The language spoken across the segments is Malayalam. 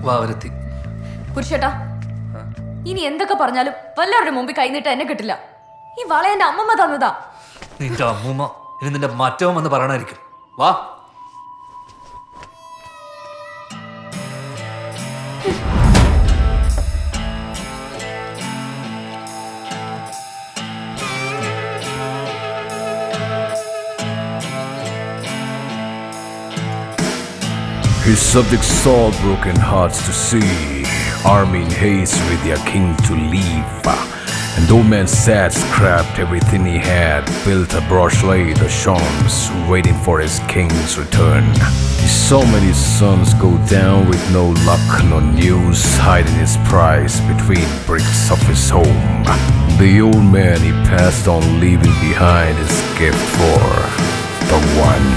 വാവരത്തി. പുരുഷേട്ടാ, ഇനി എന്തൊക്കെ പറഞ്ഞാലും വല്ലവരുടെ മുമ്പിൽ കൈനീട്ട എന്നെ കിട്ടില്ല. ഈ വള എന്റെ അമ്മമ്മ തന്നതാ. നിന്റെ അമ്മൂമ്മ ഇനി നിന്റെ മറ്റവൻ വന്ന് പറയണായിരിക്കും. വാ. His subjects saw broken hearts to see, army in haste with their king to leave. And though man sat, scrapped everything he had, built a broche the shams, waiting for his king's return. He saw many sons go down with no luck, no news, hiding his prize between bricks of his home. The old man he passed on, leaving behind his gift for the one.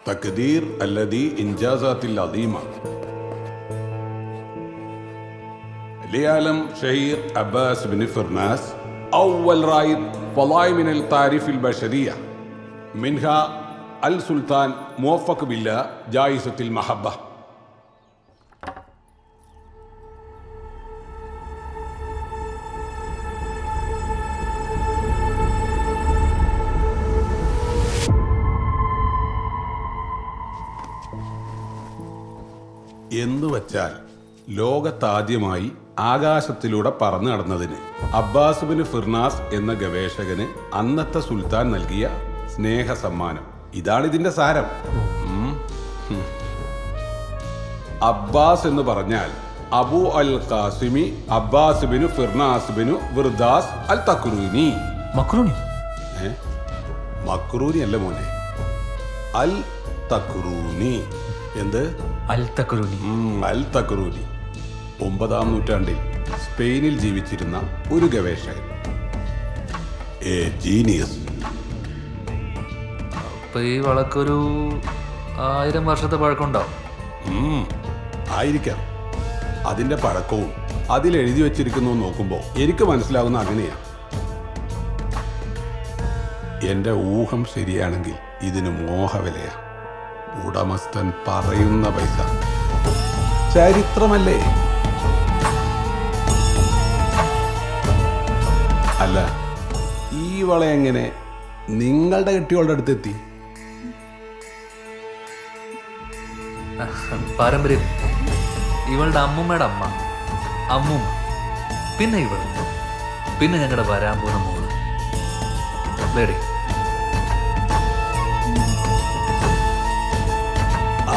تقدير الذي إنجازات العظيمة ليعلم شهير عباس بن فرناس أول رائد فضائي من التعريف البشرية منها السلطان موفق بالله جائزة المحبة. എന്നുവച്ചാൽ ലോകത്താദ്യമായി ആകാശത്തിലൂടെ പറന്നു നടന്നതിന് അബ്ബാസ് ബിൻ ഫിർനാസ് എന്ന ഗവേഷകന് അന്നത്തെ സുൽത്താൻ നൽകിയ സ്നേഹ സമ്മാനം. ഇതാണ് ഇതിന്റെ സാരം. അബ്ബാസ് എന്ന് പറഞ്ഞാൽ അബു അൽ ഖാസിമി അബ്ബാസ് ബിനു ഫിർനാസ് ബിനു വിർദാസ് അൽ തക്രൂനി. മക്രൂണി? മക്രൂനി അല്ല മോനെ, അൽ തക്രൂനി. എന്ത്? അൽ തക്രൂനി. അൽ തക്രൂനി 9-ാം നൂറ്റാണ്ടിൽ സ്പെയിനിൽ ജീവിച്ചിരുന്ന ഒരു ഗവേഷകൻ. A genius. അപ്പൊ ഈ വളക്കൊരു 1000 വർഷത്തെ പഴക്കമുണ്ടാവും. ആയിരിക്കാം. അതിന്റെ പഴക്കവും അതിൽ എഴുതി വെച്ചിരിക്കുന്നു നോക്കുമ്പോൾ എനിക്ക് മനസ്സിലാകുന്ന അങ്ങനെയാണ്. എന്റെ ഊഹം ശരിയാണെങ്കിൽ ഇതിന് മോഹവിലയാണ്. ഉടമസ്ഥൻ പറയുന്ന പൈസ. ചരിത്രമല്ലേ? അല്ല, ഈ വള എങ്ങനെ നിങ്ങളുടെ കെട്ടിയോളുടെ അടുത്തെത്തി? പാരമ്പര്യം. ഇവളുടെ അമ്മൂമ്മയുടെ അമ്മ, അമ്മൂമ്മ, പിന്നെ ഇവൾ, പിന്നെ ഞങ്ങളുടെ വരാൻ പോകുന്ന മോള്.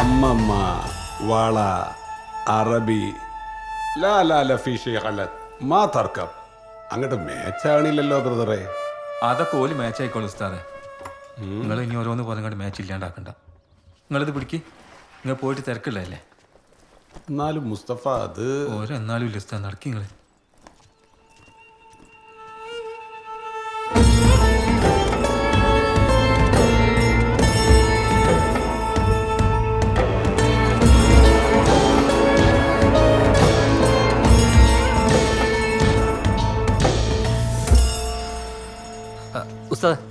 അമ്മമ്മ, വള, അറബി, ലാ ലാ ലഫീ ഷൈഖലത്ത് മാ തർക്കബ്. അങ്ങോട്ട് മാച്ചാണില്ലല്ലോ ബ്രദറെ. അതൊക്കെ ഓല് മാച്ച് ആയിക്കോളൂ ഉസ്താദെ. നിങ്ങൾ ഇനി ഓരോന്ന് പറഞ്ഞാൽ മാച്ച് ഇല്ലാണ്ടാക്കണ്ട. നിങ്ങളിത് പിടിക്ക്. നിങ്ങൾ പോയിട്ട് തിരക്കില്ലല്ലേ? എന്നാലും മുസ്തഫ, അത് ഓരോ എന്നാലും ഇല്ല ഉസ്താദ്. നടക്കി നിങ്ങൾ. ഉസ്താദ്,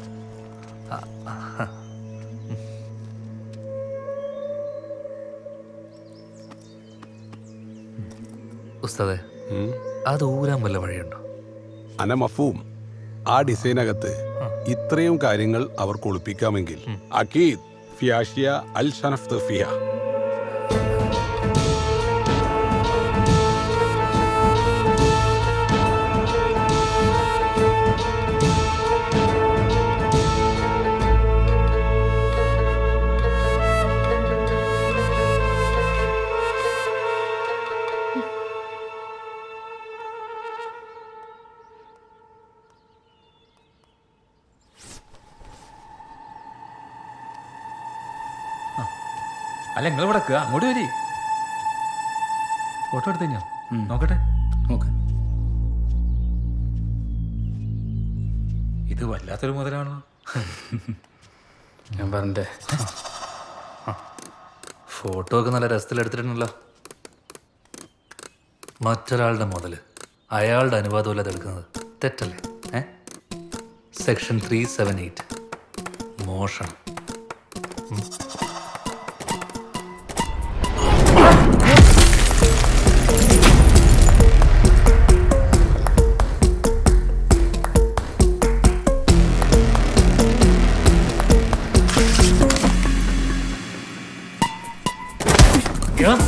ഉസ്താദെ, അത് ഊരാൻ വല്ല വഴിയുണ്ടോ? അന മഫൂം. ആ ഡിസൈനകത്ത് ഇത്രയും കാര്യങ്ങൾ അവർക്ക് ഒളിപ്പിക്കാമെങ്കിൽ അക്കീദ് ഫിയാഷിയ അൽ ഷനഫ് ഫിയ. അല്ല നിങ്ങൾ ഇവിടെ നിൽക്കുക, അങ്ങോട്ട് വരി. ഫോട്ടോ എടുത്തു കഴിഞ്ഞോ? നോക്കട്ടെ. നോക്ക്. ഇത് വല്ലാത്തൊരു മുതലാണല്ലോ. ഞാൻ പറഞ്ഞേ ഫോട്ടോ ഒക്കെ നല്ല രസത്തിലെടുത്തിട്ടുണ്ടല്ലോ. മറ്റൊരാളുടെ മുതൽ അയാളുടെ അനുവാദമില്ലാതെ എടുക്കുന്നത് തെറ്റല്ലേ? സെക്ഷൻ 378 മോഷണം.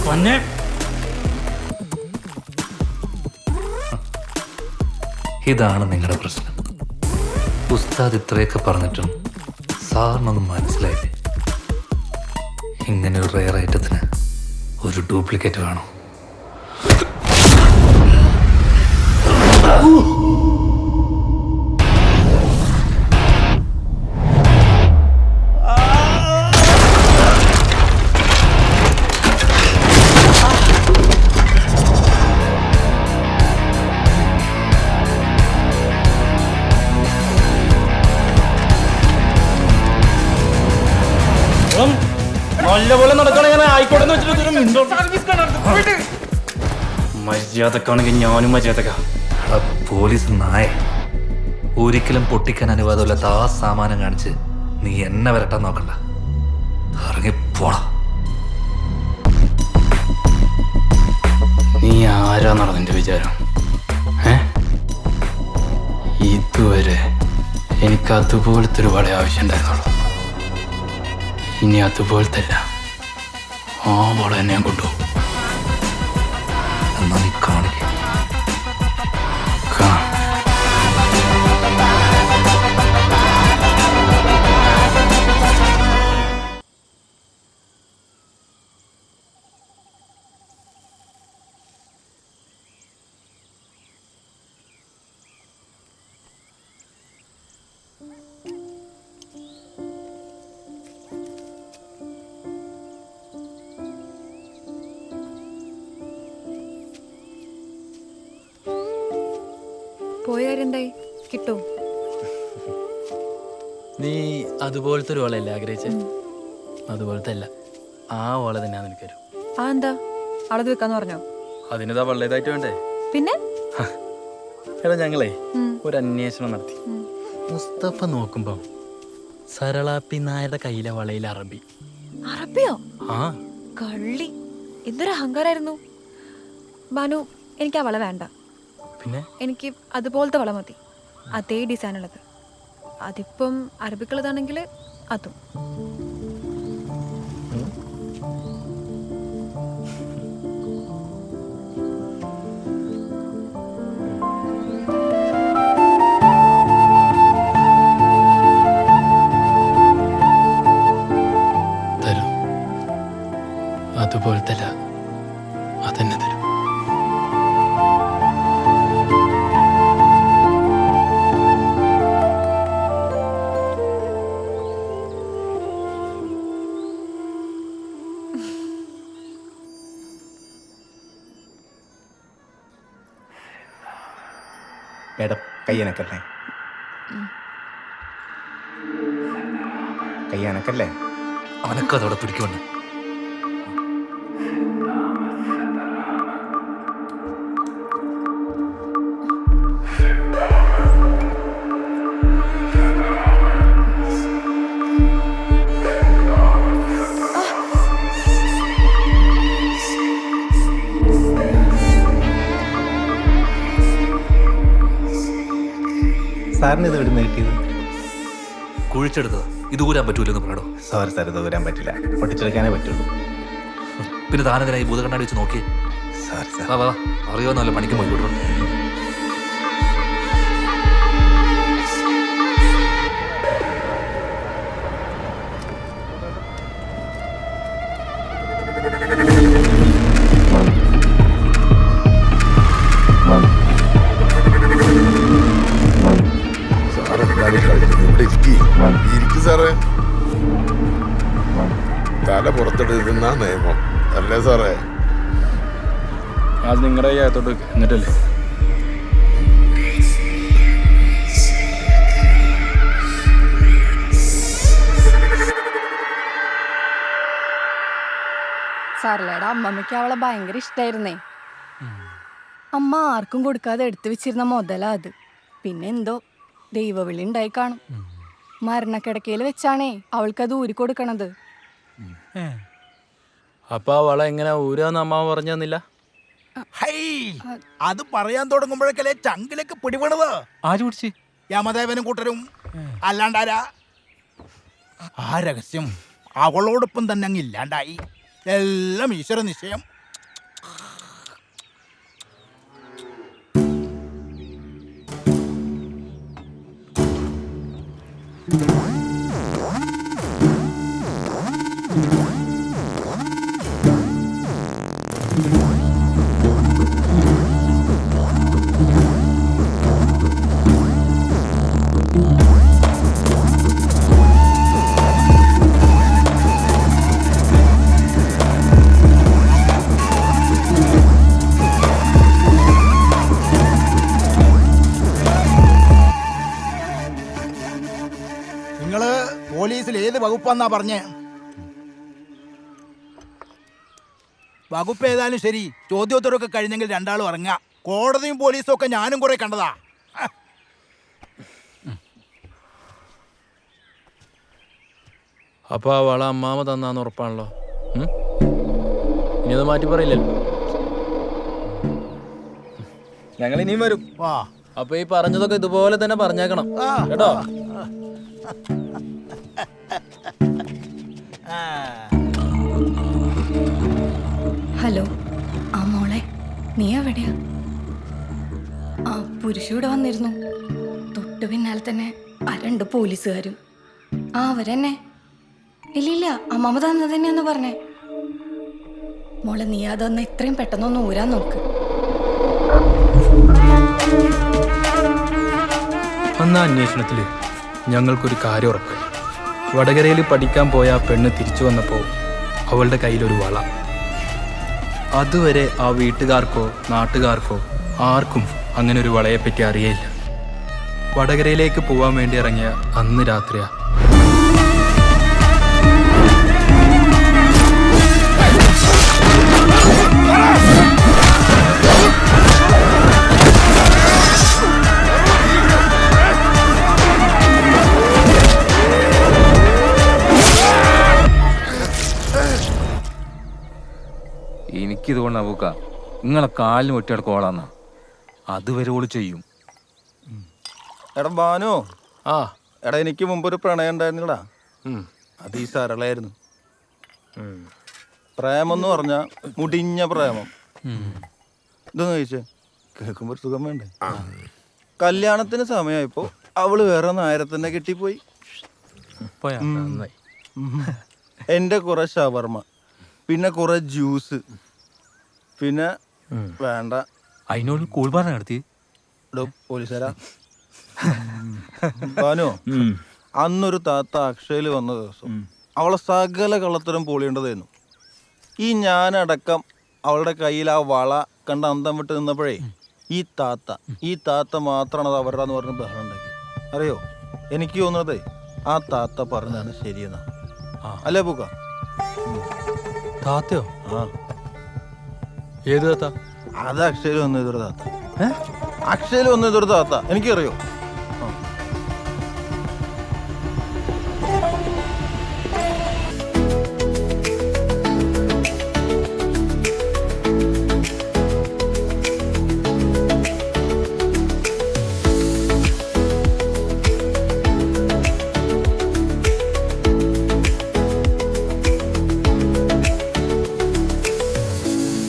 പൊന്നെ ഇതാണ് നിങ്ങളുടെ പ്രശ്നം. ഉസ്താദ് ഇത്രയൊക്കെ പറഞ്ഞിട്ടും സാറിനൊന്നും മനസ്സിലായില്ലേ? ഇങ്ങനെ ഒരു റെയർ ഐറ്റത്തിന് ഒരു ഡ്യൂപ്ലിക്കേറ്റ് വേണോ? നല്ലപോലെ നടക്കണ ആയിക്കോട്ടെ മര്യാദക്കാണെങ്കിൽ ഞാനും മര്യാദക്ക. ആ പോലീസ് നായ ഒരിക്കലും പൊട്ടിക്കാൻ അനുവാദമില്ലാത്ത ആ സാമാനം കാണിച്ച് നീ എന്നെ വരട്ടാൻ നോക്കണ്ട. ഇറങ്ങിപ്പോടാ. നീ ആരാന്നാണ് നിന്റെ വിചാരം? ഇതുവരെ എനിക്ക് അതുപോലത്തെ ഒരു വള ആവശ്യം ഉണ്ടായിരുന്നുള്ളൂ. ഇനി അതുപോലത്തെ അല്ല, ആ വള എന്നെ ഞാൻ കൊണ്ടുപോകും. എന്നാ നീ കാണിക്ക. പോയ കാര്യം എന്തായി? കിട്ടോ? നീ അതുപോലത്തെ ഒരു വളയല്ലേ ആഗ്രഹിച്ചേ? അതുപോലത്തെ അല്ല, ആ വള തന്നെ നിനക്ക് വരും. ആ എന്താ അളത് വെക്കാന്ന് പറഞ്ഞോ? അതിനിതാ വളയതായിട്ട് വേണ്ടേ? പിന്നെ എടാ ഞങ്ങളെ ഒരു അന്വേഷണം നടത്തി. മുസ്തഫ നോക്കുമ്പോ സരളാപ്പി നായരുടെ കയ്യിലെ വളയിൽ അറബി. അറബിയോ? ആ കള്ളി, എന്തൊരു അഹങ്കാരായിരുന്നു. ബാനു, എനിക്ക് ആ വള വേണ്ട. പിന്നെ എനിക്ക് അതുപോലത്തെ വള മതി, അതേ ഡിസൈൻ ഉള്ളത്. അതിപ്പം അറബിക്കുള്ളതാണെങ്കിൽ അതും. തരും. അതുപോലത്തെ അല്ല, അതന്നെ തരും. മേഡം കയ്യനക്കല്ലേ? കയ്യനക്കല്ലേ? അനക്കതോടെ പിടിക്കുന്നുണ്ട്. സാറിന് ഇത് ഇവിടുന്ന് കിട്ടിയത്? കുഴിച്ചെടുത്തത്. ഇത് ഊരാൻ പറ്റൂലെന്ന് പറയടോ. സോറി സാർ, ഇത് വരാൻ പറ്റില്ല, പൊട്ടിച്ചെടുക്കാനേ പറ്റുള്ളൂ. പിന്നെ താനെതിനായി ഭൂതകണ്ണാടി വെച്ച് നോക്കിയേ. Sorry sir. വാ വാ, അറിയാവുന്നല്ലോ പണിക്ക് പോയി വിടണം. തല പുറത്തെടുത്ത് ഇതെന്നാ നിയമം അല്ലേ സാറേ? അത് നിങ്ങളുടെ കയ്യത്തോട്ട് വെക്ക്. എന്നിട്ടല്ലേ സാറിലേടെ അമ്മമ്മയ്ക്ക് അവളെ ഭയങ്കര ഇഷ്ടായിരുന്നേ. അമ്മ ആർക്കും കൊടുക്കാതെ എടുത്തു വെച്ചിരുന്ന മുതലാ അത്. പിന്നെ എന്തോ ദൈവവിളി ഉണ്ടായി കാണും. മരണക്കിടക്കയിൽ വെച്ചാണേ അവൾക്കത് ഊരി കൊടുക്കണത്. അപ്പൊ ആ വള എങ്ങനെ ഊരാന്ന് അമ്മ പറഞ്ഞു തന്നില്ല? അത് പറയാൻ തുടങ്ങുമ്പോഴേക്കല്ലേ ചങ്കിലേക്ക് പിടിപെടുന്നത്. ആര് പിടിച്ച്? യമദേവനും കൂട്ടരും. അല്ലാണ്ടാരാ? ആ രഹസ്യം അവളോടൊപ്പം തന്നെ അങ്ങ് ഇല്ലാണ്ടായി. എല്ലാം ഈശ്വര നിശ്ചയം. നിങ്ങള് പോലീസിൽ ഏത് വകുപ്പാന്നാ പറഞ്ഞേ? വകുപ്പ് ഏതായാലും ശരി, ചോദ്യോത്തരമൊക്കെ കഴിഞ്ഞെങ്കിൽ രണ്ടാളും ഇറങ്ങാം. കോടതിയും പോലീസും ഒക്കെ ഞാനും കുറെ കണ്ടതാ. അപ്പൊ ആ വള അമ്മാമ തന്നാന്ന് ഉറപ്പാണല്ലോ. ഇനി അത് മാറ്റി പറയില്ലല്ലോ. ഞങ്ങൾ ഇനിയും വരും. വാ. അപ്പൊ ഈ പറഞ്ഞതൊക്കെ ഇതുപോലെ തന്നെ പറഞ്ഞേക്കണം കേട്ടോ. ഹലോ, ആ മോളെ, നീ എവിടെയാ? ആ പുരുഷൂടെ വന്നിരുന്നു. തൊട്ടു പിന്നാലെ തന്നെ ആ 2 പോലീസുകാരും. ആ അവരെന്നെ. ഇല്ലില്ല, അമ്മമ്മ തന്നത് തന്നെയാന്ന് പറഞ്ഞേ. മോളെ, നീ അതൊന്ന് എത്രയും പെട്ടെന്നൊന്ന് ഊരാൻ നോക്ക്. അന്ന് അന്വേഷണത്തില് ഞങ്ങൾക്കൊരു കാര്യം ഉറപ്പായി. വടകരയിൽ പഠിക്കാൻ പോയ ആ പെണ്ണ് തിരിച്ചു വന്നപ്പോൾ അവളുടെ കയ്യിലൊരു വള. അതുവരെ ആ വീട്ടുകാർക്കോ നാട്ടുകാർക്കോ ആർക്കും അങ്ങനെ ഒരു വളയെപ്പറ്റി അറിയില്ല. വടകരയിലേക്ക് പോവാൻ വേണ്ടി ഇറങ്ങിയ അന്ന് രാത്രിയാ എനിക്കിതുകൊണ്ട് അവക്ക നിങ്ങളെ കാലിന് ഒറ്റയുടെ കോളാന്നാ. അതുവരെ ഓള് ചെയ്യും. എടാ ബാനു, ആ എടാ എനിക്ക് മുമ്പൊരു പ്രണയം ഉണ്ടായിരുന്നില്ലടാ. അത് ഈ സരളായിരുന്നു. പ്രേമെന്ന് പറഞ്ഞ മുടിഞ്ഞ പ്രേമം. ഇതൊന്ന് ചോദിച്ചേ, കേൾക്കുമ്പോ ഒരു സുഖം വേണ്ടേ? കല്യാണത്തിന് സമയമായപ്പോ അവള് വേറെ നായരത്തന്നെ കെട്ടിപ്പോയി. എന്റെ കുറെ ഷവർമ, പിന്നെ കുറെ ജ്യൂസ്, പിന്നെ വേണ്ട അതിനോട് കൂൾബാർ നടത്തി. പോലീസുകാരാ ബാനു, അന്നൊരു താത്ത അക്ഷയില് വന്ന ദിവസം അവളെ സകല കള്ളത്തരം പൊളിയേണ്ടതായിരുന്നു. ഈ ഞാനടക്കം അവളുടെ കയ്യിൽ ആ വള കണ്ട് അന്തം വിട്ട് നിന്നപ്പോഴേ ഈ താത്ത മാത്രമാണ് അത് അവരുടെ എന്ന് പറഞ്ഞ് ബഹളം ഉണ്ടാക്കി. അറിയോ, എനിക്ക് തോന്നുന്നത് ആ താത്ത പറഞ്ഞാണ് ശരിയെന്നാ. അല്ലേ പൂക്ക? താത്തയോ? ആ, ഏത് താത്ത? അത് അക്ഷയിൽ വന്ന ഇതൊരു താത്ത. അക്ഷയിൽ വന്ന ഇതൊരു താത്ത എനിക്കറിയോ.